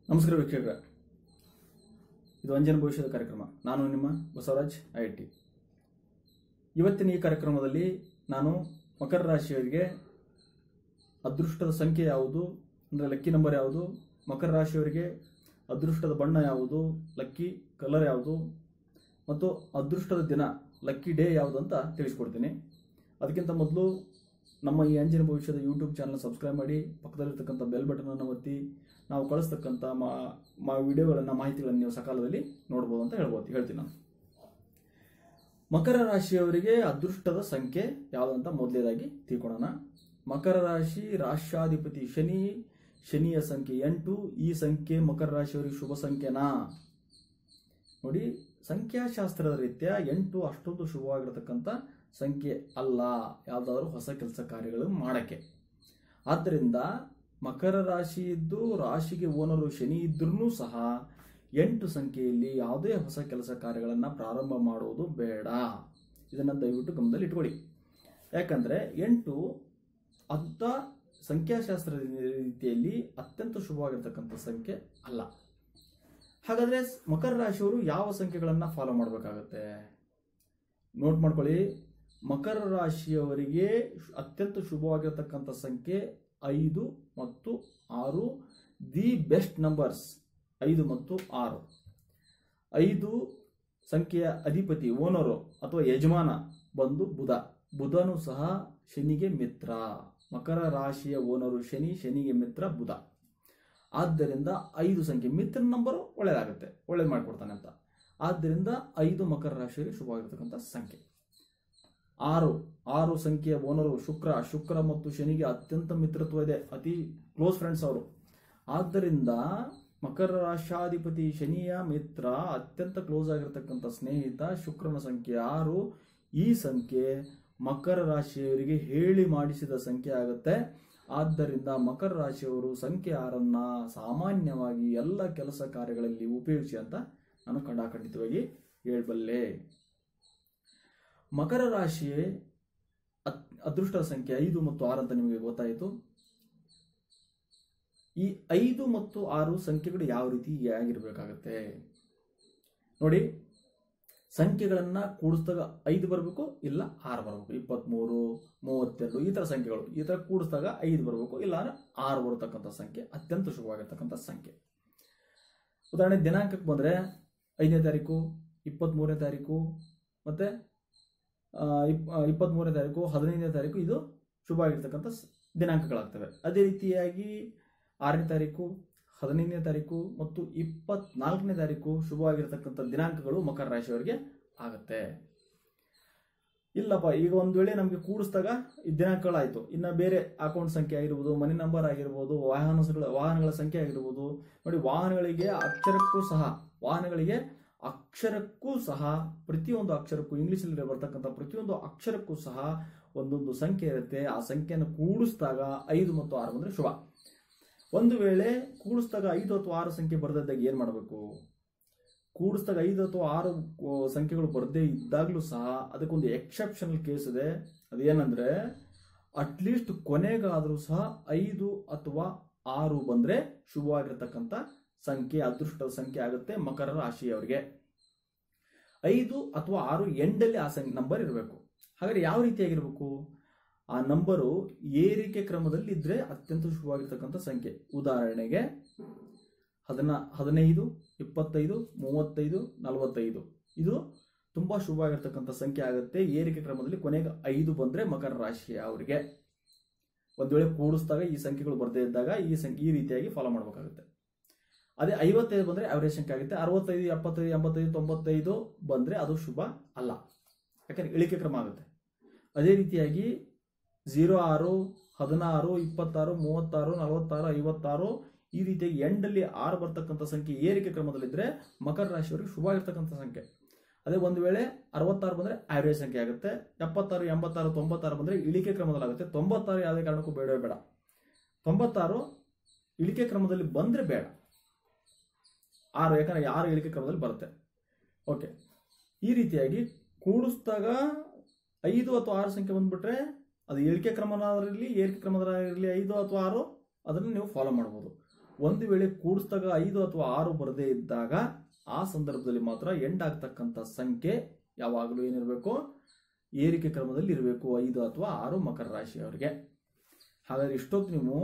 ನಮಸ್ಕಾರ ವೀಕ್ಷಕರೇ, ಇದು ಅಂಜನ ಭವಿಷ್ಯದ ಕಾರ್ಯಕ್ರಮ. ನಾನು ನಿಮ್ಮ ಬಸವರಾಜ್ IIT. ಇವತ್ತಿನ ಈ ಕಾರ್ಯಕ್ರಮದಲ್ಲಿ ನಾನು ಮಕರ ರಾಶಿಯವರಿಗೆ ಅದೃಷ್ಟದ ಸಂಖ್ಯೆ ಯಾವುದು, ಅಂದರೆ ಲಕ್ಕಿ ನಂಬರ್ ಯಾವುದು, ಮಕರ ರಾಶಿಯವರಿಗೆ ಅದೃಷ್ಟದ ಬಣ್ಣ ಯಾವುದು, ಲಕ್ಕಿ ಕಲರ್ ಯಾವುದು ಮತ್ತು ಅದೃಷ್ಟದ ದಿನ ಲಕ್ಕಿ ಡೇ ಯಾವುದು ಅಂತ ತಿಳಿಸ್ಕೊಡ್ತೀನಿ. ಅದಕ್ಕಿಂತ ಮೊದಲು ನಮ್ಮ ಈ ಅಂಜನ ಭವಿಷ್ಯದ ಯೂಟ್ಯೂಬ್ ಚಾನಲ್ ಸಬ್ಸ್ಕ್ರೈಬ್ ಮಾಡಿ, ಪಕ್ಕದಲ್ಲಿರ್ತಕ್ಕಂಥ ಬೆಲ್ ಬಟನನ್ನು ಒತ್ತಿ ನಾವು ಕಳಿಸ್ತಕ್ಕಂಥ ವಿಡಿಯೋಗಳನ್ನು, ಮಾಹಿತಿಗಳನ್ನು ನೀವು ಸಕಾಲದಲ್ಲಿ ನೋಡ್ಬೋದು ಅಂತ ಹೇಳ್ತೀನಿ ನಾನು. ಮಕರ ರಾಶಿಯವರಿಗೆ ಅದೃಷ್ಟದ ಸಂಖ್ಯೆ ಯಾವುದಂತ ಮೊದಲೇದಾಗಿ ತಿಳ್ಕೊಳ್ಳೋಣ. ಮಕರ ರಾಶಿ ರಾಶ್ಯಾಧಿಪತಿ ಶನಿಯ ಸಂಖ್ಯೆ 8. ಈ ಸಂಖ್ಯೆ ಮಕರ ರಾಶಿಯವರಿಗೆ ಶುಭ ಸಂಖ್ಯೆನಾ? ನೋಡಿ, ಸಂಖ್ಯಾಶಾಸ್ತ್ರದ ರೀತ್ಯ 8 ಅಷ್ಟೊಂದು ಶುಭವಾಗಿರತಕ್ಕಂಥ ಸಂಖ್ಯೆ ಅಲ್ಲ ಯಾವುದಾದ್ರೂ ಹೊಸ ಕೆಲಸ ಕಾರ್ಯಗಳು ಮಾಡಕ್ಕೆ. ಆದ್ದರಿಂದ ಮಕರ ರಾಶಿ ಇದ್ದು ರಾಶಿಗೆ ಓನರು ಶನಿ ಇದ್ರೂ ಸಹ 8 ಸಂಖ್ಯೆಯಲ್ಲಿ ಯಾವುದೇ ಹೊಸ ಕೆಲಸ ಕಾರ್ಯಗಳನ್ನು ಪ್ರಾರಂಭ ಮಾಡುವುದು ಬೇಡ. ಇದನ್ನು ದಯವಿಟ್ಟು ಗಮನದಲ್ಲಿ ಇಟ್ಕೊಳ್ಳಿ. ಯಾಕಂದರೆ 8 ಅಂತ ಸಂಖ್ಯಾಶಾಸ್ತ್ರ ರೀತಿಯಲ್ಲಿ ಅತ್ಯಂತ ಶುಭವಾಗಿರ್ತಕ್ಕಂಥ ಸಂಖ್ಯೆ ಅಲ್ಲ. ಹಾಗಾದರೆ ಮಕರ ರಾಶಿಯವರು ಯಾವ ಸಂಖ್ಯೆಗಳನ್ನು ಫಾಲೋ ಮಾಡಬೇಕಾಗತ್ತೆ ನೋಟ್ ಮಾಡ್ಕೊಳ್ಳಿ. ಮಕರ ರಾಶಿಯವರಿಗೆ ಅತ್ಯಂತ ಶುಭವಾಗಿರ್ತಕ್ಕಂಥ ಸಂಖ್ಯೆ 5 ಮತ್ತು 6. ದಿ ಬೆಸ್ಟ್ ನಂಬರ್ಸ್ 5 ಮತ್ತು 6. 5 ಸಂಖ್ಯೆಯ ಅಧಿಪತಿ ಓನರು ಅಥವಾ ಯಜಮಾನ ಬಂದು ಬುಧನು ಸಹ ಶನಿಗೆ ಮಿತ್ರ. ಮಕರ ರಾಶಿಯ ಓನರು ಶನಿಗೆ ಮಿತ್ರ ಬುಧ. ಆದ್ದರಿಂದ 5 ಸಂಖ್ಯೆ ಮಿತ್ರ ನಂಬರು ಒಳ್ಳೆಯದಾಗುತ್ತೆ, ಒಳ್ಳೇದು ಮಾಡಿಕೊಡ್ತಾನೆ ಅಂತ. ಆದ್ದರಿಂದ 5 ಮಕರ ರಾಶಿಯಲ್ಲಿ ಶುಭವಾಗಿರ್ತಕ್ಕಂಥ ಸಂಖ್ಯೆ. 6 ಸಂಖ್ಯೆಯ ಓನರು ಶುಕ್ರ ಮತ್ತು ಶನಿಗೆ ಅತ್ಯಂತ ಮಿತ್ರತ್ವ ಇದೆ, ಅತಿ ಕ್ಲೋಸ್ ಫ್ರೆಂಡ್ಸ್ ಅವರು. ಆದ್ದರಿಂದ ಮಕರ ರಾಶಾಧಿಪತಿ ಶನಿಯ ಮಿತ್ರ, ಅತ್ಯಂತ ಕ್ಲೋಸ್ ಆಗಿರ್ತಕ್ಕಂಥ ಸ್ನೇಹಿತ ಶುಕ್ರನ ಸಂಖ್ಯೆ 6. ಈ ಸಂಖ್ಯೆ ಮಕರ ರಾಶಿಯವರಿಗೆ ಹೇಳಿ ಮಾಡಿಸಿದ ಸಂಖ್ಯೆ ಆಗುತ್ತೆ. ಆದ್ದರಿಂದ ಮಕರ ರಾಶಿಯವರು ಸಂಖ್ಯೆ 6ಅನ್ನ ಸಾಮಾನ್ಯವಾಗಿ ಎಲ್ಲ ಕೆಲಸ ಕಾರ್ಯಗಳಲ್ಲಿ ಉಪಯೋಗಿಸಿ ಅಂತ ನಾನು ಖಂಡಿತವಾಗಿ ಹೇಳಬಲ್ಲೆ. ಮಕರ ರಾಶಿ ಅದೃಷ್ಟದ ಸಂಖ್ಯೆ 5 ಮತ್ತು 6 ಅಂತ ನಿಮಗೆ ಗೊತ್ತಾಯಿತು. ಈ 5 ಮತ್ತು 6 ಸಂಖ್ಯೆಗಳು ಯಾವ ರೀತಿ ಆಗಿರ್ಬೇಕಾಗತ್ತೆ ನೋಡಿ. ಸಂಖ್ಯೆಗಳನ್ನ ಕೂಡಿಸಿದಾಗ 5 ಬರಬೇಕು, ಇಲ್ಲ 6 ಬರಬೇಕು. 23, 32 ಈ ಥರ ಸಂಖ್ಯೆಗಳು, ಈ ಥರ ಕೂಡಿಸಿದಾಗ 5 ಬರಬೇಕು, ಇಲ್ಲ 6 ಬರತಕ್ಕಂಥ ಸಂಖ್ಯೆ ಅತ್ಯಂತ ಶುಭವಾಗಿರ್ತಕ್ಕಂಥ ಸಂಖ್ಯೆ. ಉದಾಹರಣೆ ದಿನಾಂಕಕ್ಕೆ ಬಂದರೆ 5ನೇ ತಾರೀಕು, 23ನೇ ತಾರೀಕು ಮತ್ತು 23ನೇ ತಾರೀಕು, 15ನೇ ತಾರೀಕು ಇದು ಶುಭವಾಗಿರ್ತಕ್ಕಂಥ ದಿನಾಂಕಗಳಾಗ್ತವೆ. ಅದೇ ರೀತಿಯಾಗಿ 6ನೇ ತಾರೀಕು, 15ನೇ ತಾರೀಕು ಮತ್ತು 24ನೇ ತಾರೀಕು ಶುಭವಾಗಿರ್ತಕ್ಕಂಥ ದಿನಾಂಕಗಳು ಮಕರ ರಾಶಿಯವರಿಗೆ ಆಗುತ್ತೆ. ಇಲ್ಲಪ್ಪ, ಈಗ ಒಂದು ವೇಳೆ ನಮಗೆ ಕೂಡಿಸಿದಾಗ ಈ ದಿನಾಂಕಗಳಾಯಿತು, ಇನ್ನು ಬೇರೆ ಅಕೌಂಟ್ ಸಂಖ್ಯೆ ಆಗಿರ್ಬೋದು, ಮನೆ ನಂಬರ್ ಆಗಿರ್ಬೋದು, ವಾಹನಗಳ ಸಂಖ್ಯೆ ಆಗಿರ್ಬೋದು. ನೋಡಿ, ವಾಹನಗಳಿಗೆ ಅಕ್ಷರಕ್ಕೂ ಸಹ ಪ್ರತಿಯೊಂದು ಅಕ್ಷರಕ್ಕೂ ಇಂಗ್ಲೀಷಲ್ಲಿ ಬರ್ತಕ್ಕಂಥ ಪ್ರತಿಯೊಂದು ಅಕ್ಷರಕ್ಕೂ ಸಹ ಒಂದೊಂದು ಸಂಖ್ಯೆ ಇರುತ್ತೆ. ಆ ಸಂಖ್ಯೆಯನ್ನು ಕೂಡಿಸಿದಾಗ 5 ಮತ್ತು 6 ಬಂದರೆ ಶುಭ. ಒಂದು ವೇಳೆ ಕೂಡಿಸಿದಾಗ 5 ಅಥವಾ 6 ಸಂಖ್ಯೆ ಬರದಿದ್ದಾಗ ಏನು ಮಾಡಬೇಕು? ಕೂಡಿಸಿದಾಗ 5 ಅಥವಾ 6 ಸಂಖ್ಯೆಗಳು ಬರದೇ ಇದ್ದಾಗಲೂ ಸಹ ಅದಕ್ಕೊಂದು ಎಕ್ಸೆಪ್ಷನಲ್ ಕೇಸ್ ಇದೆ. ಅದೇನಂದ್ರೆ, ಅಟ್ಲೀಸ್ಟ್ ಕೊನೆಗಾದರೂ ಸಹ 5 ಅಥವಾ 6 ಬಂದರೆ ಶುಭವಾಗಿರ್ತಕ್ಕಂಥ ಸಂಖ್ಯೆ, ಅದೃಷ್ಟದ ಸಂಖ್ಯೆ ಆಗುತ್ತೆ ಮಕರ ರಾಶಿಯವರಿಗೆ. 5 ಅಥವಾ 6 ಎಂಡಲ್ಲಿ ಆ ನಂಬರ್ ಇರಬೇಕು. ಹಾಗಾದ್ರೆ ಯಾವ ರೀತಿಯಾಗಿರ್ಬೇಕು? ಆ ನಂಬರು ಏರಿಕೆ ಕ್ರಮದಲ್ಲಿ ಇದ್ರೆ ಅತ್ಯಂತ ಶುಭವಾಗಿರ್ತಕ್ಕಂಥ ಸಂಖ್ಯೆ. ಉದಾಹರಣೆಗೆ 15, 25, 35, 45 ಇದು ತುಂಬಾ ಶುಭವಾಗಿರ್ತಕ್ಕಂಥ ಸಂಖ್ಯೆ ಆಗುತ್ತೆ. ಏರಿಕೆ ಕ್ರಮದಲ್ಲಿ ಕೊನೆಗೆ 5 ಬಂದ್ರೆ ಮಕರ ರಾಶಿ ಅವರಿಗೆ. ಒಂದು ವೇಳೆ ಕೂಡಿಸಿದಾಗ ಈ ಸಂಖ್ಯೆಗಳು ಬರದೇ ಇದ್ದಾಗ ಈ ರೀತಿಯಾಗಿ ಫಾಲೋ ಮಾಡಬೇಕಾಗುತ್ತೆ. ಅದೇ 55 ಬಂದ್ರೆ ಅವರೇಜ್ ಸಂಖ್ಯೆ ಆಗುತ್ತೆ. 65, 75, 85, 95 ಬಂದ್ರೆ ಅದು ಶುಭ ಅಲ್ಲ, ಯಾಕಂದ್ರೆ ಇಳಿಕೆ ಕ್ರಮ ಆಗುತ್ತೆ. ಅದೇ ರೀತಿಯಾಗಿ 06, 16, 26, 36, 46, 56 ಈ ರೀತಿಯಾಗಿ ಎಂಡಲ್ಲಿ 6 ಬರ್ತಕ್ಕಂಥ ಸಂಖ್ಯೆ ಏರಿಕೆ ಕ್ರಮದಲ್ಲಿದ್ದರೆ ಮಕರ ರಾಶಿಯವರಿಗೆ ಶುಭ ಆಗಿರ್ತಕ್ಕಂಥ ಸಂಖ್ಯೆ. ಅದೇ ಒಂದು ವೇಳೆ 66 ಬಂದರೆ ಆವರೇಜ್ ಸಂಖ್ಯೆ ಆಗುತ್ತೆ. 76, 86, 96 ಬಂದರೆ ಇಳಿಕೆ ಕ್ರಮದಲ್ಲಾಗುತ್ತೆ. 96 ಯಾವುದೇ ಕಾರಣಕ್ಕೂ ಬೇಡ. 96 ಇಳಿಕೆ ಕ್ರಮದಲ್ಲಿ ಬಂದರೆ ಬೇಡ. 6 ಯಾಕಂದ್ರೆ 6 ಇಳಿಕೆ ಕ್ರಮದಲ್ಲಿ ಬರುತ್ತೆ. ಓಕೆ, ಈ ರೀತಿಯಾಗಿ ಕೂಡಿಸಿದಾಗ 5 ಅಥವಾ 6 ಸಂಖ್ಯೆ ಬಂದ್ಬಿಟ್ರೆ ಅದು ಇಳಿಕೆ ಕ್ರಮದಲ್ಲಿರಲಿ ಏರಿಕೆ ಕ್ರಮದಲ್ಲಿರಲಿ 5 ಅಥವಾ 6 ಅದನ್ನು ನೀವು ಫಾಲೋ ಮಾಡ್ಬೋದು. ಒಂದು ವೇಳೆ ಕೂಡಿಸಿದಾಗ 5 ಅಥವಾ 6 ಬರದೇ ಇದ್ದಾಗ ಆ ಸಂದರ್ಭದಲ್ಲಿ ಮಾತ್ರ ಎಂಡ್ ಆಗ್ತಕ್ಕಂಥ ಸಂಖ್ಯೆ ಯಾವಾಗಲೂ ಏನಿರಬೇಕು, ಏರಿಕೆ ಕ್ರಮದಲ್ಲಿ ಇರಬೇಕು, 5 ಅಥವಾ 6 ಮಕರ ರಾಶಿಯವರಿಗೆ. ಹಾಗಾದ್ರೆ ಇಷ್ಟೊತ್ತು ನೀವು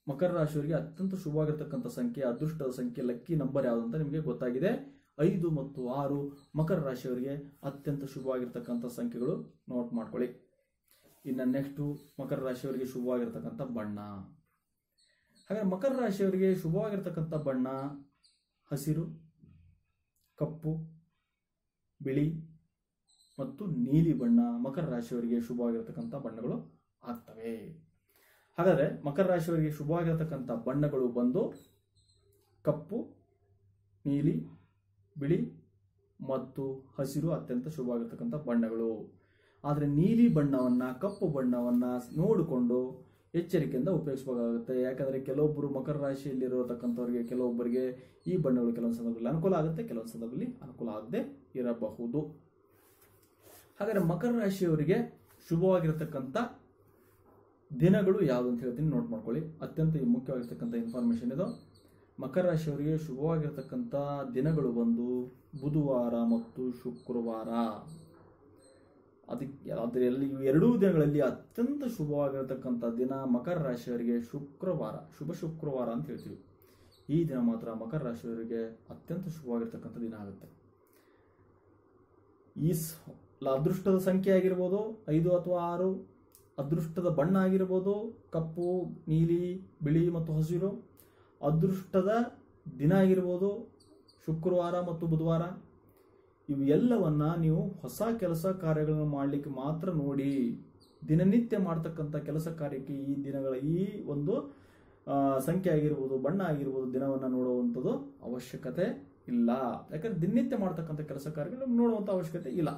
ಮಕರ ರಾಶಿಯವರಿಗೆ ಅತ್ಯಂತ ಶುಭವಾಗಿರ್ತಕ್ಕಂಥ ಸಂಖ್ಯೆ, ಅದೃಷ್ಟದ ಸಂಖ್ಯೆ, ಲಕ್ಕಿ ನಂಬರ್ ಯಾವುದು ಅಂತ ನಿಮಗೆ ಗೊತ್ತಾಗಿದೆ. 5 ಮತ್ತು 6 ಮಕರ ರಾಶಿಯವರಿಗೆ ಅತ್ಯಂತ ಶುಭವಾಗಿರ್ತಕ್ಕಂಥ ಸಂಖ್ಯೆಗಳು. ನೋಟ್ ಮಾಡ್ಕೊಳ್ಳಿ. ಇನ್ನು ನೆಕ್ಸ್ಟು ಮಕರ ರಾಶಿಯವರಿಗೆ ಶುಭವಾಗಿರ್ತಕ್ಕಂಥ ಬಣ್ಣ. ಹಾಗಾದ್ರೆ ಮಕರ ರಾಶಿಯವರಿಗೆ ಶುಭವಾಗಿರ್ತಕ್ಕಂಥ ಬಣ್ಣ ಹಸಿರು, ಕಪ್ಪು, ಬಿಳಿ ಮತ್ತು ನೀಲಿ ಬಣ್ಣ ಮಕರ ರಾಶಿಯವರಿಗೆ ಶುಭವಾಗಿರ್ತಕ್ಕಂಥ ಬಣ್ಣಗಳು ಆಗ್ತವೆ. ಹಾಗಾದರೆ ಮಕರ ರಾಶಿಯವರಿಗೆ ಶುಭವಾಗಿರ್ತಕ್ಕಂಥ ಬಣ್ಣಗಳು ಬಂದು ಕಪ್ಪು, ನೀಲಿ, ಬಿಳಿ ಮತ್ತು ಹಸಿರು ಅತ್ಯಂತ ಶುಭವಾಗಿರ್ತಕ್ಕಂಥ ಬಣ್ಣಗಳು. ಆದರೆ ನೀಲಿ ಬಣ್ಣವನ್ನು, ಕಪ್ಪು ಬಣ್ಣವನ್ನು ನೋಡಿಕೊಂಡು ಎಚ್ಚರಿಕೆಯಿಂದ ಉಪಯೋಗಿಸಬೇಕಾಗುತ್ತೆ. ಯಾಕಂದರೆ ಕೆಲವೊಬ್ಬರು ಮಕರ ರಾಶಿಯಲ್ಲಿರತಕ್ಕಂಥವ್ರಿಗೆ, ಕೆಲವೊಬ್ಬರಿಗೆ ಈ ಬಣ್ಣಗಳು ಕೆಲವೊಂದು ಸಂದರ್ಭದಲ್ಲಿ ಅನುಕೂಲ ಆಗುತ್ತೆ, ಕೆಲವೊಂದು ಸಂದರ್ಭದಲ್ಲಿ ಅನುಕೂಲ ಆಗದೆ ಇರಬಹುದು. ಹಾಗಾದರೆ ಮಕರ ರಾಶಿಯವರಿಗೆ ಶುಭವಾಗಿರ್ತಕ್ಕಂಥ ದಿನಗಳು ಯಾವುದು ಅಂತ ಹೇಳ್ತೀನಿ, ನೋಟ್ ಮಾಡ್ಕೊಳ್ಳಿ. ಅತ್ಯಂತ ಮುಖ್ಯವಾಗಿರ್ತಕ್ಕಂಥ ಇನ್ಫಾರ್ಮೇಷನ್ ಇದು. ಮಕರ ರಾಶಿಯವರಿಗೆ ಶುಭವಾಗಿರ್ತಕ್ಕಂಥ ದಿನಗಳು ಬಂದು ಬುಧವಾರ ಮತ್ತು ಶುಕ್ರವಾರ. ಅದರಲ್ಲಿ ಎರಡೂ ದಿನಗಳಲ್ಲಿ ಅತ್ಯಂತ ಶುಭವಾಗಿರತಕ್ಕಂಥ ದಿನ ಮಕರ ರಾಶಿಯವರಿಗೆ ಶುಕ್ರವಾರ, ಶುಭ ಶುಕ್ರವಾರ ಅಂತ ಹೇಳ್ತೀವಿ. ಈ ದಿನ ಮಾತ್ರ ಮಕರ ರಾಶಿಯವರಿಗೆ ಅತ್ಯಂತ ಶುಭವಾಗಿರ್ತಕ್ಕಂಥ ದಿನ ಆಗುತ್ತೆ. ಈ ಅದೃಷ್ಟದ ಸಂಖ್ಯೆ ಆಗಿರ್ಬೋದು 5 ಅಥವಾ 6, ಅದೃಷ್ಟದ ಬಣ್ಣ ಆಗಿರ್ಬೋದು ಕಪ್ಪು, ನೀಲಿ, ಬಿಳಿ ಮತ್ತು ಹಸಿರು, ಅದೃಷ್ಟದ ದಿನ ಆಗಿರ್ಬೋದು ಶುಕ್ರವಾರ ಮತ್ತು ಬುಧವಾರ. ಇವು ಎಲ್ಲವನ್ನ ನೀವು ಹೊಸ ಕೆಲಸ ಕಾರ್ಯಗಳನ್ನು ಮಾಡಲಿಕ್ಕೆ ಮಾತ್ರ ನೋಡಿ. ದಿನನಿತ್ಯ ಮಾಡ್ತಕ್ಕಂಥ ಕೆಲಸ ಕಾರ್ಯಕ್ಕೆ ಈ ದಿನಗಳ ಈ ಒಂದು ಸಂಖ್ಯೆ ಆಗಿರ್ಬೋದು, ಬಣ್ಣ ಆಗಿರ್ಬೋದು, ದಿನವನ್ನು ನೋಡುವಂಥದ್ದು ಅವಶ್ಯಕತೆ ಇಲ್ಲ. ಯಾಕಂದ್ರೆ ದಿನನಿತ್ಯ ಮಾಡ್ತಕ್ಕಂಥ ಕೆಲಸ ಕಾರ್ಯಗಳು ನೋಡುವಂಥ ಅವಶ್ಯಕತೆ ಇಲ್ಲ.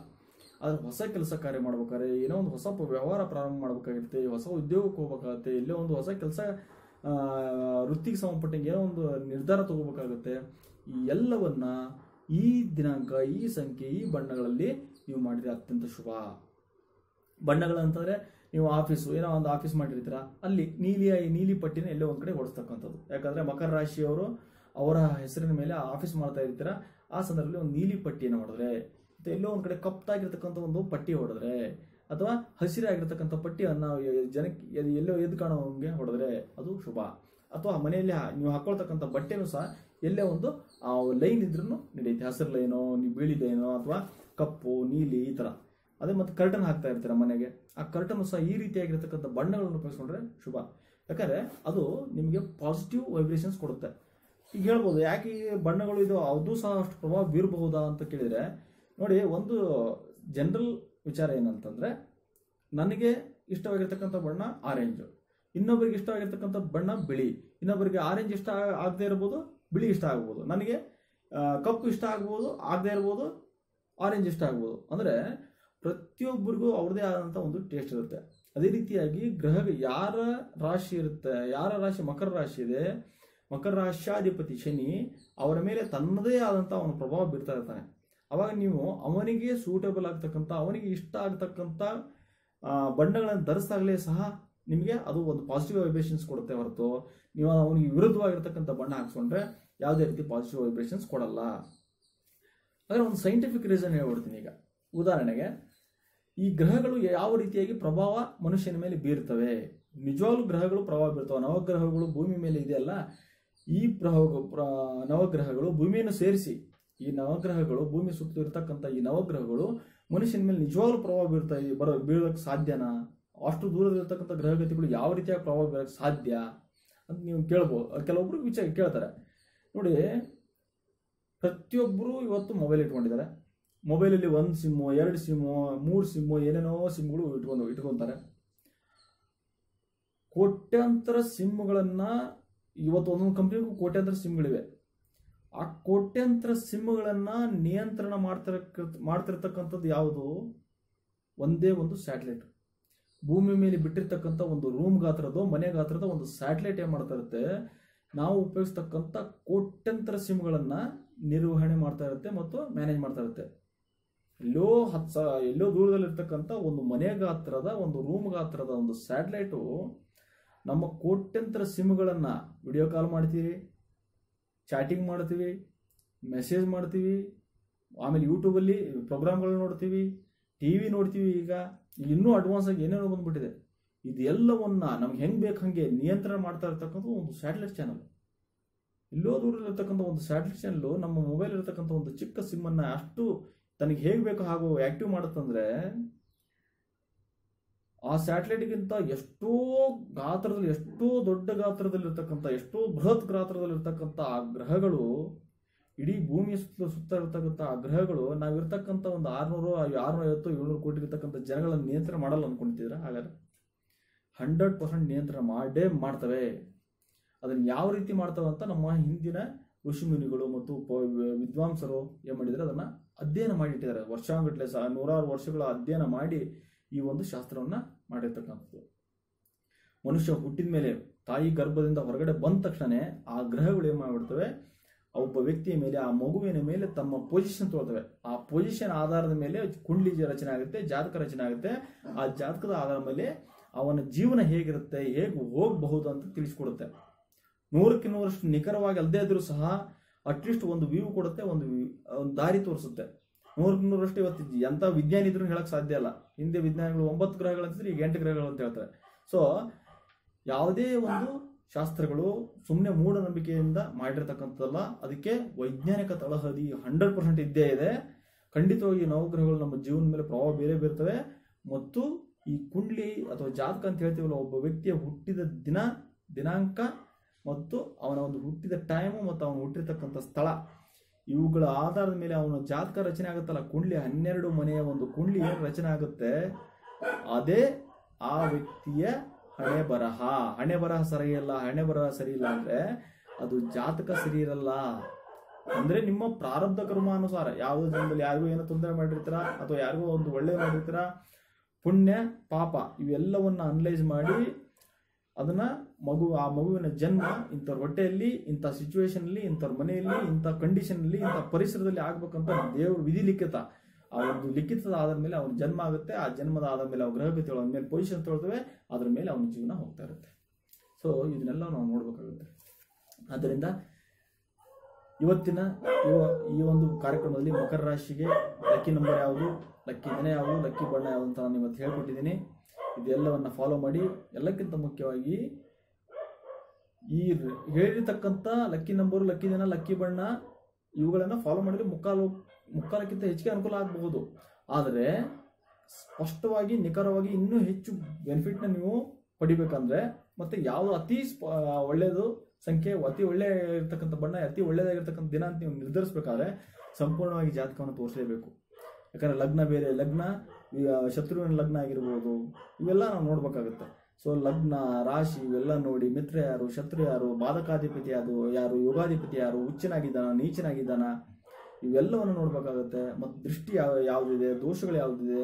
ಆದರೆ ಹೊಸ ಕೆಲಸ ಕಾರ್ಯ ಮಾಡ್ಬೇಕಾದ್ರೆ, ಏನೋ ಒಂದು ಹೊಸ ವ್ಯವಹಾರ ಪ್ರಾರಂಭ ಮಾಡಬೇಕಾಗಿರುತ್ತೆ, ಹೊಸ ಉದ್ಯೋಗಕ್ಕೆ ಹೋಗ್ಬೇಕಾಗುತ್ತೆ, ಎಲ್ಲೋ ಒಂದು ಹೊಸ ಕೆಲಸ ವೃತ್ತಿಗೆ ಸಂಬಂಧಪಟ್ಟಂಗೆ ಏನೋ ಒಂದು ನಿರ್ಧಾರ ತಗೋಬೇಕಾಗುತ್ತೆ. ಈ ಎಲ್ಲವನ್ನ ಈ ದಿನಾಂಕ, ಈ ಸಂಖ್ಯೆ, ಈ ಬಣ್ಣಗಳಲ್ಲಿ ನೀವು ಮಾಡಿದ್ರೆ ಅತ್ಯಂತ ಶುಭ. ಬಣ್ಣಗಳಂತಂದ್ರೆ ನೀವು ಏನೋ ಒಂದು ಆಫೀಸ್ ಮಾಡಿರ್ತೀರ, ಅಲ್ಲಿ ನೀಲಿ ಪಟ್ಟಿನ ಎಲ್ಲೋ ಒಂದು ಕಡೆ ಹೊಡಿಸ್ತಕ್ಕಂಥದ್ದು. ಯಾಕಂದ್ರೆ ಮಕರ ರಾಶಿಯವರು ಅವರ ಹೆಸರಿನ ಮೇಲೆ ಆಫೀಸ್ ಮಾಡ್ತಾ ಇರ್ತೀರ, ಆ ಸಂದರ್ಭದಲ್ಲಿ ಒಂದು ನೀಲಿ ಪಟ್ಟಿಯನ್ನು ಹೊಡೆದ್ರೆ, ಮತ್ತೆ ಎಲ್ಲೋ ಒಂದು ಕಡೆ ಕಪ್ಪಾಗಿರ್ತಕ್ಕಂಥ ಒಂದು ಪಟ್ಟಿ ಹೊಡೆದ್ರೆ, ಅಥವಾ ಹಸಿರಾಗಿರ್ತಕ್ಕಂಥ ಪಟ್ಟಿಯನ್ನು ಜನಕ್ಕೆ ಎಲ್ಲೋ ಎದ್ದು ಕಾಣೋಂಗೆ ಹೊಡೆದ್ರೆ ಅದು ಶುಭ. ಅಥವಾ ಮನೆಯಲ್ಲಿ ನೀವು ಹಾಕೊಳ್ತಕ್ಕಂಥ ಬಟ್ಟೆನೂ ಸಹ ಎಲ್ಲೇ ಒಂದು ಲೈನ್ ಇದ್ರೂ ನಡೆಯುತ್ತೆ, ಹಸಿರು ಲೈನೋ, ಬಿಳಿ ಲೈನೋ, ಅಥವಾ ಕಪ್ಪು, ನೀಲಿ, ಈ ಥರ. ಅದೇ ಮತ್ತು ಕರ್ಟನ್ ಹಾಕ್ತಾ ಇರ್ತೀರ ಮನೆಗೆ, ಆ ಕರ್ಟನ್ ಸಹ ಈ ರೀತಿಯಾಗಿರ್ತಕ್ಕಂಥ ಬಣ್ಣಗಳನ್ನು ಉಪಯೋಗಿಸ್ಕೊಂಡ್ರೆ ಶುಭ. ಯಾಕಂದರೆ ಅದು ನಿಮಗೆ ಪಾಸಿಟಿವ್ ವೈಬ್ರೇಷನ್ಸ್ ಕೊಡುತ್ತೆ. ಈಗ ಹೇಳ್ಬೋದು ಯಾಕೆ ಈ ಬಣ್ಣಗಳು ಇದು ಅದು ಸಹ ಅಷ್ಟು ಪ್ರಭಾವ ಬೀರಬಹುದಾ ಅಂತ ಕೇಳಿದರೆ, ನೋಡಿ, ಒಂದು ಜನರಲ್ ವಿಚಾರ ಏನಂತಂದರೆ, ನನಗೆ ಇಷ್ಟವಾಗಿರ್ತಕ್ಕಂಥ ಬಣ್ಣ ಆರೆಂಜು, ಇನ್ನೊಬ್ಬರಿಗೆ ಇಷ್ಟವಾಗಿರ್ತಕ್ಕಂಥ ಬಣ್ಣ ಬಿಳಿ, ಇನ್ನೊಬ್ಬರಿಗೆ ಆರೆಂಜ್ ಇಷ್ಟ ಆಗದೆ ಇರ್ಬೋದು, ಬಿಳಿ ಇಷ್ಟ ಆಗ್ಬೋದು, ನನಗೆ ಕಪ್ಪು ಇಷ್ಟ ಆಗ್ಬೋದು, ಆಗದೆ ಇರ್ಬೋದು, ಆರೆಂಜ್ ಇಷ್ಟ ಆಗ್ಬೋದು. ಅಂದರೆ ಪ್ರತಿಯೊಬ್ಬರಿಗೂ ಅವ್ರದೇ ಆದಂಥ ಒಂದು ಟೇಸ್ಟ್ ಇರುತ್ತೆ. ಅದೇ ರೀತಿಯಾಗಿ ಯಾರ ರಾಶಿ ಇರುತ್ತೆ, ಯಾರ ರಾಶಿ ಮಕರ ರಾಶಿ ಇದೆ, ಮಕರ ರಾಶ್ಯಾಧಿಪತಿ ಶನಿ ಅವರ ಮೇಲೆ ತನ್ನದೇ ಆದಂಥ ಅವನ ಪ್ರಭಾವ ಬೀರ್ತಾ ಇರ್ತಾನೆ. ಅವಾಗ ನೀವು ಅವನಿಗೆ ಸೂಟೇಬಲ್ ಆಗ್ತಕ್ಕಂಥ, ಅವನಿಗೆ ಇಷ್ಟ ಆಗ್ತಕ್ಕಂಥ ಬಣ್ಣಗಳನ್ನು ಧರಿಸಿದಾಗಲೇ ಸಹ ನಿಮಗೆ ಅದು ಒಂದು ಪಾಸಿಟಿವ್ ವೈಬ್ರೇಷನ್ಸ್ ಕೊಡುತ್ತೆ ಹೊರತು ನೀವು ಅವನಿಗೆ ವಿರುದ್ಧವಾಗಿರ್ತಕ್ಕಂಥ ಬಣ್ಣ ಹಾಕ್ಸ್ಕೊಂಡ್ರೆ ಯಾವುದೇ ರೀತಿ ಪಾಸಿಟಿವ್ ವೈಬ್ರೇಷನ್ಸ್ ಕೊಡಲ್ಲ. ಆದರೆ ಒಂದು ಸೈಂಟಿಫಿಕ್ ರೀಸನ್ ಹೇಳ್ಬಿಡ್ತೀನಿ. ಈಗ ಉದಾಹರಣೆಗೆ, ಈ ಗ್ರಹಗಳು ಯಾವ ರೀತಿಯಾಗಿ ಪ್ರಭಾವ ಮನುಷ್ಯನ ಮೇಲೆ ಬೀರ್ತವೆ, ನಿಜವಾಗ್ಲೂ ಗ್ರಹಗಳು ಪ್ರಭಾವ ಬೀರ್ತವೆ. ನವಗ್ರಹಗಳು ಭೂಮಿ ಮೇಲೆ ಇದೆಯಲ್ಲ, ಈ ನವಗ್ರಹಗಳು ಭೂಮಿಯನ್ನು ಸೇರಿಸಿ, ಈ ನವಗ್ರಹಗಳು ಭೂಮಿ ಸುತ್ತ ಇರತಕ್ಕಂಥ ಈ ನವಗ್ರಹಗಳು ಮನುಷ್ಯನ ಮೇಲೆ ನಿಜವಾಗ್ಲೂ ಪ್ರಭಾವ ಬೀಳೋಕ್ಕೆ ಸಾಧ್ಯನಾ? ಅಷ್ಟು ದೂರದಲ್ಲಿರ್ತಕ್ಕಂಥ ಗ್ರಹಗತಿಗಳು ಯಾವ ರೀತಿಯಾಗಿ ಪ್ರಭಾವ ಬೀಳಕ್ಕೆ ಸಾಧ್ಯ ಅಂತ ನೀವು ಕೇಳ್ಬೋದು. ಕೆಲವೊಬ್ರು ಕೇಳ್ತಾರೆ. ನೋಡಿ, ಪ್ರತಿಯೊಬ್ಬರು ಇವತ್ತು ಮೊಬೈಲ್ ಇಟ್ಕೊಂಡಿದ್ದಾರೆ. ಮೊಬೈಲಲ್ಲಿ 1 ಸಿಮ್ಮು, 2 ಸಿಮ್ಮು, 3 ಸಿಮ್ಮು, ಏನೇನೋ ಸಿಮ್ಗಳು ಇಟ್ಕೊತಾರೆ. ಕೋಟ್ಯಾಂತರ ಸಿಮ್ಗಳನ್ನು ಇವತ್ತು ಒಂದೊಂದು ಕಂಪ್ನಿಗೂ ಕೋಟ್ಯಾಂತರ ಸಿಮ್ಗಳಿವೆ. ಆ ಕೋಟ್ಯಾಂತರ ಸಿಮ್ಗಳನ್ನು ನಿಯಂತ್ರಣ ಮಾಡ್ತಿರ್ತಕ್ಕಂಥದ್ದು ಯಾವುದು? ಒಂದೇ ಒಂದು ಸ್ಯಾಟಲೈಟ್. ಭೂಮಿ ಮೇಲೆ ಬಿಟ್ಟಿರ್ತಕ್ಕಂಥ ಒಂದು ರೂಮ್ ಗಾತ್ರದ, ಮನೆ ಗಾತ್ರದ ಒಂದು ಸ್ಯಾಟಲೈಟ್ ಏನು ಮಾಡ್ತಾ ಇರುತ್ತೆ, ನಾವು ಉಪಯೋಗಿಸ್ತಕ್ಕಂಥ ಕೋಟ್ಯಾಂತರ ಸಿಮ್ಗಳನ್ನು ನಿರ್ವಹಣೆ ಮಾಡ್ತಾ ಇರುತ್ತೆ ಮತ್ತು ಮ್ಯಾನೇಜ್ ಮಾಡ್ತಾ ಇರುತ್ತೆ. ಎಲ್ಲೋ ದೂರದಲ್ಲಿರ್ತಕ್ಕಂಥ ಒಂದು ಮನೆ ಗಾತ್ರದ, ಒಂದು ರೂಮ್ ಗಾತ್ರದ ಒಂದು ಸ್ಯಾಟಲೈಟು ನಮ್ಮ ಕೋಟ್ಯಾಂತರ ಸಿಮ್ಗಳನ್ನು ವಿಡಿಯೋ ಕಾಲ್ ಮಾಡ್ತೀವಿ, ಚಾಟಿಂಗ್ ಮಾಡ್ತೀವಿ, ಮೆಸೇಜ್ ಮಾಡ್ತೀವಿ, ಆಮೇಲೆ ಯೂಟ್ಯೂಬಲ್ಲಿ ಪ್ರೋಗ್ರಾಮ್ಗಳನ್ನ ನೋಡ್ತೀವಿ, ಟಿ ವಿ ನೋಡ್ತೀವಿ. ಈಗ ಇನ್ನೂ ಅಡ್ವಾನ್ಸ್ ಆಗಿ ಏನೇನೋ ಬಂದ್ಬಿಟ್ಟಿದೆ. ಇದೆಲ್ಲವನ್ನ ನಮ್ಗೆ ಹೆಂಗೆ ಬೇಕು ಹಾಗೆ ನಿಯಂತ್ರಣ ಮಾಡ್ತಾ ಇರ್ತಕ್ಕಂಥ ಒಂದು ಸ್ಯಾಟಲೈಟ್ ಚಾನಲ್, ಎಲ್ಲೋ ದೂರಲ್ಲಿರ್ತಕ್ಕಂಥ ಒಂದು ಸ್ಯಾಟಲೈಟ್ ಚಾನಲ್ ನಮ್ಮ ಮೊಬೈಲ್ ಇರತಕ್ಕಂಥ ಒಂದು ಚಿಕ್ಕ ಸಿಮ್ಮನ್ನು ಅಷ್ಟು ತನಗೆ ಹೇಗೆ ಬೇಕು ಹಾಗೂ ಆ್ಯಕ್ಟಿವ್ ಮಾಡುತ್ತಂದ್ರೆ, ಆ ಸ್ಯಾಟಲೈಟ್ಗಿಂತ ಎಷ್ಟೋ ಗಾತ್ರದಲ್ಲಿ, ಎಷ್ಟೋ ದೊಡ್ಡ ಗಾತ್ರದಲ್ಲಿರ್ತಕ್ಕಂಥ, ಎಷ್ಟೋ ಬೃಹತ್ ಗಾತ್ರದಲ್ಲಿರ್ತಕ್ಕಂಥ ಆ ಗ್ರಹಗಳು, ಇಡೀ ಭೂಮಿಯ ಸುತ್ತ ಇರ್ತಕ್ಕಂಥ ಆ ಗ್ರಹಗಳು ನಾವಿರ್ತಕ್ಕಂಥ ಒಂದು 600, 650, 700 ಕೋಟಿ ಇರ್ತಕ್ಕಂಥ ಜನಗಳನ್ನು ನಿಯಂತ್ರಣ ಮಾಡಲ್ಲ ಅಂದ್ಕೊಂಡಿದ್ದೀರಾ? ಹಾಗಾದ್ರೆ 100% ನಿಯಂತ್ರಣ ಮಾಡೇ ಮಾಡ್ತವೆ. ಅದನ್ನು ಯಾವ ರೀತಿ ಮಾಡ್ತವೆ ಅಂತ ನಮ್ಮ ಹಿಂದಿನ ಋಷಿಮುನಿಗಳು ಮತ್ತು ವಿದ್ವಾಂಸರು ಏನು ಮಾಡಿದರೆ ಅದನ್ನು ಅಧ್ಯಯನ ಮಾಡಿಟ್ಟಿದ್ದಾರೆ. ವರ್ಷಾಂಗಟ್ಲೆ, ನೂರಾರು ವರ್ಷಗಳ ಅಧ್ಯಯನ ಮಾಡಿ ಈ ಒಂದು ಶಾಸ್ತ್ರವನ್ನು ಮಾಡಿರ್ತಕ್ಕಂಥದ್ದು. ಮನುಷ್ಯ ಹುಟ್ಟಿದ ಮೇಲೆ, ತಾಯಿ ಗರ್ಭದಿಂದ ಹೊರಗಡೆ ಬಂದ ತಕ್ಷಣ ಆ ಗ್ರಹಗಳು ಏನು ಮಾಡಿಬಿಡ್ತವೆ, ಒಬ್ಬ ವ್ಯಕ್ತಿಯ ಮೇಲೆ, ಆ ಮಗುವಿನ ಮೇಲೆ ತಮ್ಮ ಪೊಸಿಷನ್ ತೋರ್ತವೆ. ಆ ಪೊಸಿಷನ್ ಆಧಾರದ ಮೇಲೆ ಕುಂಡ್ಲಿ ರಚನೆ ಆಗುತ್ತೆ, ಜಾತಕ ರಚನೆ ಆಗುತ್ತೆ. ಆ ಜಾತಕದ ಆಧಾರದ ಮೇಲೆ ಅವನ ಜೀವನ ಹೇಗಿರುತ್ತೆ, ಹೇಗೆ ಹೋಗಬಹುದು ಅಂತ ತಿಳಿಸ್ಕೊಡುತ್ತೆ. 100ಕ್ಕೆ 100ರಷ್ಟು ನಿಖರವಾಗಿ ಅಲ್ಲದೇ ಇದ್ರೂ ಸಹ ಅಟ್ಲೀಸ್ಟ್ ಒಂದು ವ್ಯೂ ಕೊಡುತ್ತೆ, ಒಂದು ದಾರಿ ತೋರಿಸುತ್ತೆ. 100ಕ್ಕೆ 100ರಷ್ಟು ಇವತ್ತು ಎಂಥ ವಿಜ್ಞಾನಿ ಇದ್ರೂ ಹೇಳಕ್ ಸಾಧ್ಯ ಇಲ್ಲ. ಹಿಂದೆ ವಿಜ್ಞಾನಿಗಳು 9 ಗ್ರಹಗಳು ಅಂತಿದ್ರೆ ಈಗ 8 ಗ್ರಹಗಳು ಅಂತ ಹೇಳ್ತಾರೆ. ಸೊ ಯಾವುದೇ ಒಂದು ಶಾಸ್ತ್ರಗಳು ಸುಮ್ಮನೆ ಮೂಢನಂಬಿಕೆಯಿಂದ ಮಾಡಿರ್ತಕ್ಕಂಥದ್ದಲ್ಲ. ಅದಕ್ಕೆ ವೈಜ್ಞಾನಿಕ ತಳಹದಿ 100% ಇದ್ದೇ ಇದೆ. ಖಂಡಿತವಾಗಿ ನವಗ್ರಹಗಳು ನಮ್ಮ ಜೀವನದ ಮೇಲೆ ಪ್ರಭಾವ ಬೇರೆ ಬೀರ್ತವೆ. ಮತ್ತು ಈ ಕುಂಡ್ಲಿ ಅಥವಾ ಜಾತಕ ಅಂತ ಹೇಳ್ತೀವಲ್ಲ, ಒಬ್ಬ ವ್ಯಕ್ತಿಯ ಹುಟ್ಟಿದ ದಿನಾಂಕ ಮತ್ತು ಅವನ ಒಂದು ಹುಟ್ಟಿದ ಟೈಮು ಮತ್ತು ಅವನು ಹುಟ್ಟಿರ್ತಕ್ಕಂಥ ಸ್ಥಳ, ಇವುಗಳ ಆಧಾರದ ಮೇಲೆ ಅವನ ಜಾತಕ ರಚನೆ ಆಗುತ್ತಲ್ಲ, ಕುಂಡ್ಲಿ 12 ಮನೆಯ ಒಂದು ಕುಂಡ್ಲಿ ಏನು ರಚನೆ ಆಗುತ್ತೆ, ಅದೇ ಆ ವ್ಯಕ್ತಿಯ ಹಣೆ ಬರಹ ಸರಿಯಿಲ್ಲ. ಹಣೆ ಬರಹ ಸರಿ ಇಲ್ಲ ಅಂದ್ರೆ ಅದು ಜಾತಕ ಸರಿ ಇರಲ್ಲ. ಅಂದ್ರೆ ನಿಮ್ಮ ಪ್ರಾರಬ್ಧ ಕರ್ಮಾನುಸಾರ ಯಾವುದೋ ಜನದಲ್ಲಿ ಯಾರಿಗೂ ಏನೋ ತೊಂದರೆ ಮಾಡಿರ್ತೀರಾ, ಅಥವಾ ಯಾರಿಗೂ ಒಂದು ಒಳ್ಳೆ ಮಾಡಿರ್ತೀರಾ, ಪುಣ್ಯ ಪಾಪ ಇವೆಲ್ಲವನ್ನ ಅನಲೈಸ್ ಮಾಡಿ ಅದನ್ನ ಆ ಮಗುವಿನ ಜನ್ಮ ಇಂಥವ್ರ ಹೊಟ್ಟೆಯಲ್ಲಿ, ಇಂಥ ಸಿಚುವೇಶನ್, ಇಂಥವ್ರ ಮನೆಯಲ್ಲಿ, ಇಂಥ ಕಂಡೀಷನ್ ಅಲ್ಲಿ, ಇಂಥ ಪರಿಸರದಲ್ಲಿ ಆಗ್ಬೇಕಂತ ದೇವರು ವಿಧಿ ಲಿಖಿತ. ಆ ಒಂದು ಲಿಖಿತದ ಆದ ಮೇಲೆ ಅವನ ಜನ್ಮ ಆಗುತ್ತೆ. ಆ ಜನ್ಮದ ಆದ ಮೇಲೆ ಅವ್ರ ಗ್ರಹಗತಿಗಳು ಅವನ ಮೇಲೆ ಪೊಸಿಷನ್ ತೊಳ್ತವೆ. ಅದ್ರ ಮೇಲೆ ಅವನ ಜೀವನ ಹೋಗ್ತಾ ಇರುತ್ತೆ. ಸೊ ಇದನ್ನೆಲ್ಲ ನಾವು ನೋಡ್ಬೇಕಾಗುತ್ತೆ. ಆದ್ದರಿಂದ ಇವತ್ತಿನ ಈ ಒಂದು ಕಾರ್ಯಕ್ರಮದಲ್ಲಿ ಮಕರ ರಾಶಿಗೆ ಲಕ್ಕಿ ನಂಬರ್ ಯಾವುದು, ಲಕ್ಕಿ ದಿನ ಯಾವುದು, ಲಕ್ಕಿ ಬಣ್ಣ ಯಾವುದು ಅಂತ ನಾನು ಇವತ್ತು ಹೇಳ್ಕೊಟ್ಟಿದ್ದೀನಿ. ಇದೆಲ್ಲವನ್ನ ಫಾಲೋ ಮಾಡಿ. ಎಲ್ಲಕ್ಕಿಂತ ಮುಖ್ಯವಾಗಿ ಈ ಹೇಳಿರ್ತಕ್ಕಂಥ ಲಕ್ಕಿ ನಂಬರು, ಲಕ್ಕಿ ದಿನ, ಲಕ್ಕಿ ಬಣ್ಣ ಇವುಗಳನ್ನು ಫಾಲೋ ಮಾಡಿದ್ರೆ ಮುಕ್ಕಾಲಕ್ಕಿಂತ ಹೆಚ್ಚಿಗೆ ಅನುಕೂಲ ಆಗಬಹುದು. ಆದರೆ ಸ್ಪಷ್ಟವಾಗಿ ನಿಖರವಾಗಿ ಇನ್ನೂ ಹೆಚ್ಚು ಬೆನಿಫಿಟ್ನ ನೀವು ಪಡಿಬೇಕಂದ್ರೆ ಮತ್ತೆ ಯಾವುದು ಅತಿ ಒಳ್ಳೆಯದು ಸಂಖ್ಯೆ, ಅತಿ ಒಳ್ಳೆ ಇರ್ತಕ್ಕಂಥ ಬಣ್ಣ, ಅತಿ ಒಳ್ಳೆಯದಾಗಿರ್ತಕ್ಕಂಥ ದಿನ ಅಂತ ನೀವು ನಿರ್ಧರಿಸಬೇಕಾದ್ರೆ ಸಂಪೂರ್ಣವಾಗಿ ಜಾತಕವನ್ನು ತೋರಿಸಲೇಬೇಕು. ಯಾಕಂದ್ರೆ ಲಗ್ನ ಬೇರೆ, ಲಗ್ನ ಶತ್ರುವಿನ ಲಗ್ನ ಆಗಿರ್ಬೋದು, ಇವೆಲ್ಲ ನಾವು ನೋಡ್ಬೇಕಾಗುತ್ತೆ. ಸೊ ಲಗ್ನ, ರಾಶಿ ಇವೆಲ್ಲ ನೋಡಿ ಮಿತ್ರ ಯಾರು, ಶತ್ರು ಯಾರು, ಬಾಧಕಾಧಿಪತಿ ಯಾರು, ಯೋಗಾಧಿಪತಿ ಯಾರು, ಉಚ್ಚನಾಗಿದ್ದಾನ, ನೀಚನಾಗಿದ್ದಾನ, ಇವೆಲ್ಲವನ್ನು ನೋಡ್ಬೇಕಾಗುತ್ತೆ. ಮತ್ತು ದೃಷ್ಟಿ ಯಾವುದಿದೆ, ದೋಷಗಳು ಯಾವುದಿದೆ,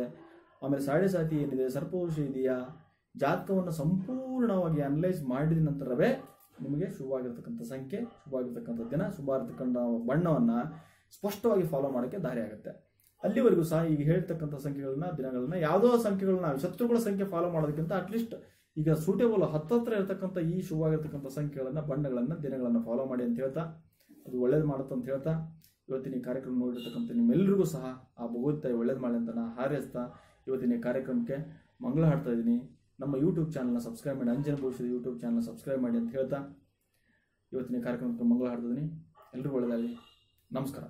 ಆಮೇಲೆ ಸಾಡೆ ಸಾತಿ ಏನಿದೆ, ಸರ್ಪದೋಷ ಇದೆಯಾ, ಜಾತಕವನ್ನು ಸಂಪೂರ್ಣವಾಗಿ ಅನಲೈಸ್ ಮಾಡಿದ ನಂತರವೇ ನಿಮಗೆ ಶುಭವಾಗಿರ್ತಕ್ಕಂಥ ಸಂಖ್ಯೆ, ಶುಭವಾಗಿರ್ತಕ್ಕಂಥ ದಿನ, ಶುಭವಾಗಿರ್ತಕ್ಕಂಥ ಬಣ್ಣವನ್ನು ಸ್ಪಷ್ಟವಾಗಿ ಫಾಲೋ ಮಾಡೋಕ್ಕೆ ದಾರಿ ಆಗುತ್ತೆ. ಅಲ್ಲಿವರೆಗೂ ಸಹ ಈಗ ಹೇಳ್ತಕ್ಕಂಥ ಸಂಖ್ಯೆಗಳನ್ನ, ದಿನಗಳನ್ನ, ಯಾವುದೋ ಸಂಖ್ಯೆಗಳನ್ನ, ಶತ್ರುಗಳ ಸಂಖ್ಯೆ ಫಾಲೋ ಮಾಡೋದಕ್ಕಿಂತ ಅಟ್ಲೀಸ್ಟ್ ಈಗ ಸೂಟೇಬಲ್ ಹತ್ತಿರ ಇರತಕ್ಕಂಥ ಈ ಶುಭವಾಗಿರ್ತಕ್ಕಂಥ ಸಂಖ್ಯೆಗಳನ್ನ, ಬಣ್ಣಗಳನ್ನ, ದಿನಗಳನ್ನ ಫಾಲೋ ಮಾಡಿ ಅಂತ ಹೇಳ್ತಾ, ಅದು ಒಳ್ಳೇದು ಮಾಡುತ್ತೆ ಅಂತ ಹೇಳ್ತಾ, ಇವತ್ತಿನ ಈ ಕಾರ್ಯಕ್ರಮ ನೋಡಿರ್ತಕ್ಕಂಥ ನಿಮ್ಮೆಲ್ಲರಿಗೂ ಸಹ ಆ ಭಗವದ್ತಾಯಿ ಒಳ್ಳೇದು ಮಾಡಿ ಅಂತ ನಾನು ಹಾರೈಸ್ತಾ ಇವತ್ತಿನ ಕಾರ್ಯಕ್ರಮಕ್ಕೆ ಮಂಗಳ ಹಾಡ್ತಾ ಇದ್ದೀನಿ. ನಮ್ಮ ಯೂಟ್ಯೂಬ್ ಚಾನಲ್ನ ಸಬ್ಸ್ಕ್ರೈಬ್ ಮಾಡಿ, ಅಂಜನ ಭವಿಷ್ಯದ ಯೂಟ್ಯೂಬ್ ಚಾನಲ್ನ ಸಬ್ಸ್ಕ್ರೈಬ್ ಮಾಡಿ ಅಂತ ಹೇಳ್ತಾ ಇವತ್ತಿನ ಕಾರ್ಯಕ್ರಮಕ್ಕೆ ಮಂಗಳ ಹಾಡ್ತಾ ಇದ್ದೀನಿ. ಎಲ್ಲರಿಗೂ ಒಳ್ಳೆಯದಾಗಲಿ. ನಮಸ್ಕಾರ.